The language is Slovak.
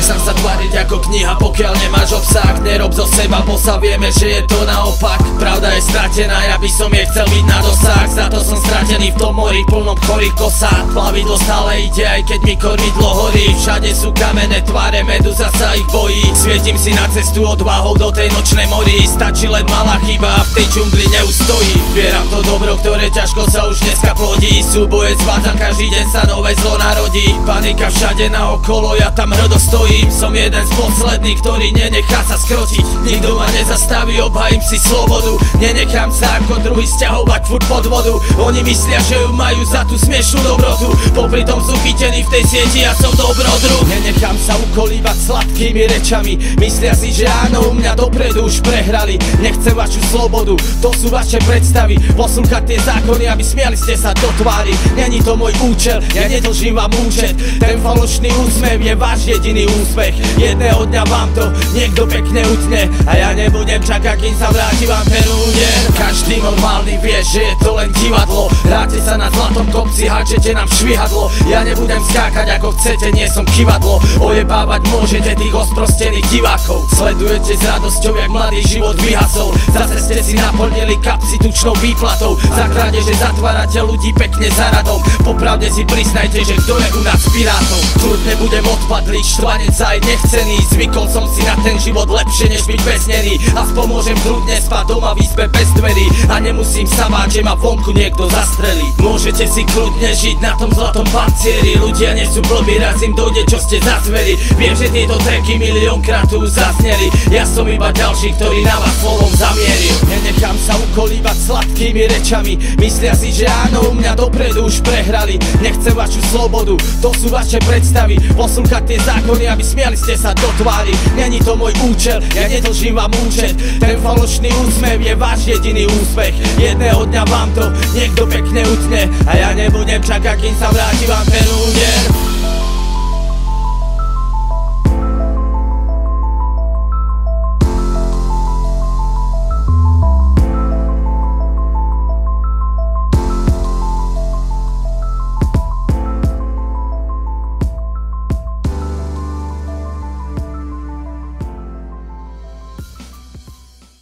Prestan sa tváriť ako kniha, pokiaľ nemáš obsah. Nerob zo seba bossa, vieme, že je to naopak. Pravda je stratená, ja by som je chcel byť na dosah. Za to som stratený v tom mori plnom chorých kosát. Plavidlo stále ide, aj keď mi kormidlo horí. Všade sú kamenné tváre, meduza sa ich bojí. Svietim si na cestu odvahou do tej nočnej mori. Stačí len malá chyba a v tej džungli neustojí. Vieram to dobro, ktoré ťažko sa už dneska plodí. Súboje zvádzam, každý deň sa nové zlo narodí. Panika všade naokolo, ja tam hrdo stojím. Som jeden z posledných, ktorý nenechá sa skrotiť. Nikto ma nezastaví, obhajím si slobodu. Nenechám sa ako druhý sťahovať furt pod vodu. Oni myslia, že ju majú za tú smiešnú dobrotu. Popri tom sú chytení v tej sieti, ja som dobrodruh. Nenechám sa ukolívať sladkými rečami. Myslia si, že áno, u mňa dopredu už prehrali. Nechcem vašu slobodu, to sú vaše predstavy. Poslúchať tie zákony, aby smiali ste sa do tvári. Není to môj účel, ja nedlžím vám účet. Ten falošný úsmev je váš jediný úspech. Jedného dňa vám to niekto pekne utne a ja nebudem čakať, kým sa vráti vám ten úder. Každý normálny vie, že je to len divadlo. Hráte sa na zlatom kopci, háčete nám švihadlo. Ja nebudem skákať ako chcete, nie som kivadlo. Ojebávať môžete tých osprostených divákov. Sledujete s radosťou, jak mladý život vyhasol. Zase ste si naplnili kapsy tučnou výplatou. Za krádeže zatvárate ľudí pekne za radom. Popravde si priznajte, že kto je u nás pirátov. Kľudne budem odpadlý, štvanec aj nechcený. Zvykol som si na ten život lepšie než byť väznený. Aspoň môžem kľudne spať doma v izbe bez dverí. A nemusím sa báť, že ma vonku niekto zastrelí. Môžete si kľudne žiť na tom zlatom pancieri. Ľudia nie sú blbí, raz im dojde, čo ste za zveri. Viem, že tieto tracky miliónkrát tu zazneli. Ja som iba ďalší, ktorý na vás slovom zamieril. Nenechám sa ukolívať sladkými rečami. Myslia si, že áno, u mňa dopredu už prehrali. Nechcem vašu slobodu, to sú vaše predstavy. Poslúchať tie zákony, aby smiali ste sa do tvári. Není to môj účel, ja nedlžím vám účet. Ten falošný úsmev je váš jediný úspech. Jedného dňa vám to niekto pekne utne a ja nebudem čakať, kým sa vráti vám ten úder.